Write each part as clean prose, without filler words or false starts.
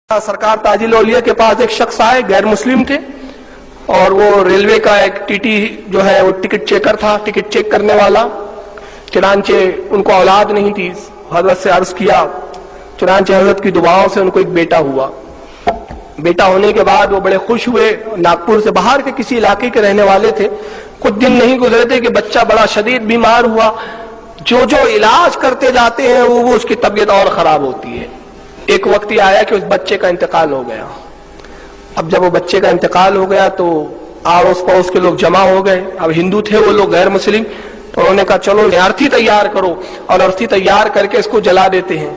سرکار تاج الاولیاء کے پاس ایک شخص آئے، غیر مسلم تھے، اور وہ ریلوے کا ایک ٹی ٹی جو ہے وہ ٹکٹ چیکر تھا، ٹکٹ چیک کرنے والا۔ چنانچہ ان کو اولاد نہیں تھی، حضرت سے عرض کیا، چنانچہ حضرت کی دعاؤں سے ان کو ایک بیٹا ہوا۔ بیٹا ہونے کے بعد وہ بڑے خوش ہوئے، ناگپور سے باہر کے کسی علاقے کے رہنے والے تھے۔ کچھ دن نہیں گزرے تھے کہ بچہ بڑا شدید بیمار ہوا، جو علاج کرتے جاتے ہیں وہ اس کی طبیعت اور خراب ہوتی ہے۔ ایک وقت یہ آیا کہ اس بچے کا انتقال ہو گیا۔ اب جب وہ بچے کا انتقال ہو گیا تو آڑوس پڑوس کے لوگ جمع ہو گئے۔ اب ہندو تھے وہ لوگ، غیر مسلم، تو انہوں نے کہا چلو ارتھی تیار کرو، اور ارتھی تیار کر کے اس کو جلا دیتے ہیں۔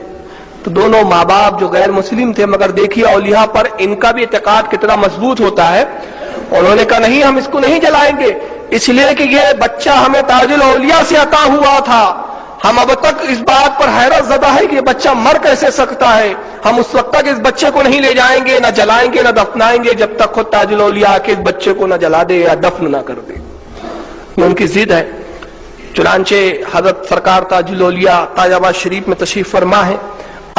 تو دونوں ماں باپ جو غیر مسلم تھے، مگر دیکھیے اولیاء پر ان کا بھی اعتقاد کتنا مضبوط ہوتا ہے، انہوں نے کہا نہیں، ہم اس کو نہیں جلائیں گے، اس لیے کہ یہ بچہ ہمیں تاج الاولیاء سے عطا ہوا تھا۔ ہم اب تک اس بات پر حیرت زدہ ہے کہ یہ بچہ مر کیسے سکتا ہے۔ ہم اس وقت تک اس بچے کو نہیں لے جائیں گے، نہ جلائیں گے، نہ دفنائیں گے، جب تک خود تاج الاولیاء آ کے اس بچے کو نہ جلا دے یا دفن نہ کر دے۔ یہ ان کی ضد ہے۔ چنانچہ حضرت سرکار تاج الاولیاء تاج آباد شریف میں تشریف فرما ہے۔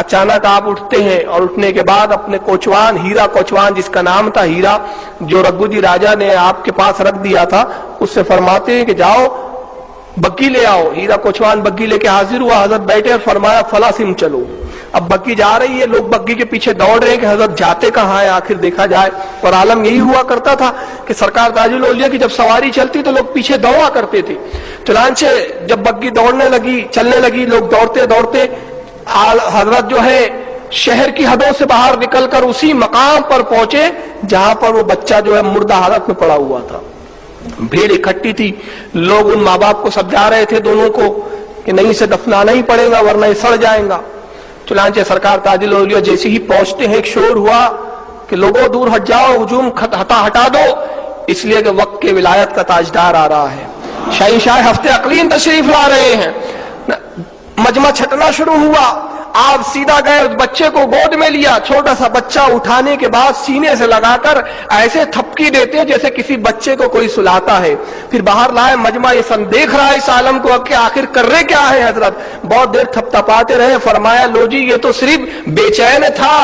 اچانک آپ اٹھتے ہیں، اور اٹھنے کے بعد اپنے کوچوان، ہیرا کوچوان جس کا نام تھا ہیرا، جو رگو جی راجہ نے آپ کے پاس رکھ دیا تھا، اس سے فرماتے ہیں کہ جاؤ بگی لے آؤ۔ ہیرا کوچوان بگی لے کے حاضر ہوا، حضرت بیٹھے اور فرمایا فلاں سم چلو۔ اب بگی جا رہی ہے، لوگ بگی کے پیچھے دوڑ رہے ہیں کہ حضرت جاتے کہاں ہیں، آخر دیکھا جائے۔ اور عالم یہی ہوا کرتا تھا کہ سرکار تاج الاولیاء کی جب سواری چلتی تو لوگ پیچھے دوڑا کرتے تھے۔ چنانچہ جب بگی دوڑنے لگی، چلنے لگی، لوگ دوڑتے دوڑتے حضرت جو ہے شہر کی حدوں سے باہر نکل کر اسی مقام پر پہنچے جہاں پر وہ بچہ جو ہے مردہ حالت میں پڑا ہوا تھا۔ بھیڑ اکٹھی تھی، لوگ ان ماں باپ کو سمجھا رہے تھے دونوں کو کہ نہیں، اسے دفنانا ہی پڑے گا ورنہ یہ سڑ جائے گا۔ چنانچہ سرکار تاج الاولیاء جیسے ہی پہنچتے ہیں، ایک شور ہوا کہ لوگوں دور ہٹ جاؤ، ہجوم ہٹا دو، اس لیے کہ وقت کے ولایت کا تاجدار آ رہا ہے، شہنشاہ ہفتے اقلیم تشریف لا رہے ہیں۔ مجمع چھٹنا شروع ہوا، آپ سیدھا گئے، اس بچے کو گود میں لیا، چھوٹا سا بچہ، اٹھانے کے بعد سینے سے لگا کر ایسے تھپکی دیتے جیسے کسی بچے کو کوئی سلاتا ہے۔ پھر باہر لائے، مجمع یہ سن دیکھ رہا ہے اس عالم کو کہ آخر کر رہے کیا ہے حضرت۔ بہت دیر تھپ تھپاتے رہے، فرمایا لو جی یہ تو صرف بے چین تھا۔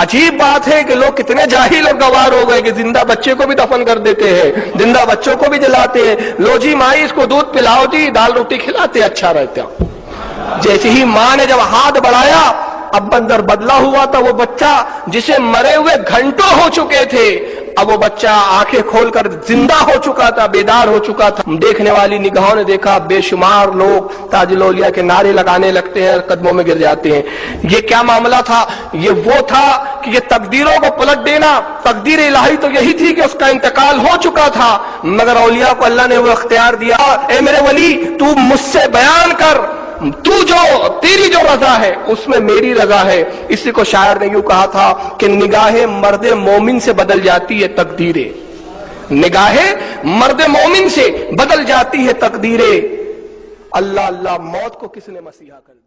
عجیب بات ہے کہ لوگ کتنے جاہل اور گوار ہو گئے کہ زندہ بچے کو بھی دفن کر دیتے ہیں، زندہ بچوں کو بھی جلاتے ہیں۔ لو جی مائی اس کو دودھ پلاؤ جی، دال روٹی کھلاتے اچھا رہتا۔ جیسے ہی ماں نے جب ہاتھ بڑھایا، اب اندر بدلا ہوا تھا وہ بچہ جسے مرے ہوئے گھنٹوں ہو چکے تھے، اب وہ بچہ آنکھیں کھول کر زندہ ہو چکا تھا، بیدار ہو چکا تھا۔ دیکھنے والی نگاہوں نے دیکھا، بے شمار لوگ تاج الاولیاء کے نعرے لگانے لگتے ہیں، قدموں میں گر جاتے ہیں۔ یہ کیا معاملہ تھا؟ یہ وہ تھا کہ یہ تقدیروں کو پلٹ دینا۔ تقدیر الہی تو یہی تھی کہ اس کا انتقال ہو چکا تھا، مگر اولیاء کو اللہ نے وہ اختیار دیا، اے میرے ولی تو مجھ سے بیان کر، تیری جو رضا ہے اس میں میری رضا ہے۔ اسی کو شاعر نے یوں کہا تھا کہ نگاہیں مرد مومن سے بدل جاتی ہے تقدیریں، نگاہیں مرد مومن سے بدل جاتی ہے تقدیریں۔ اللہ اللہ، موت کو کس نے مسیحا کر دیا؟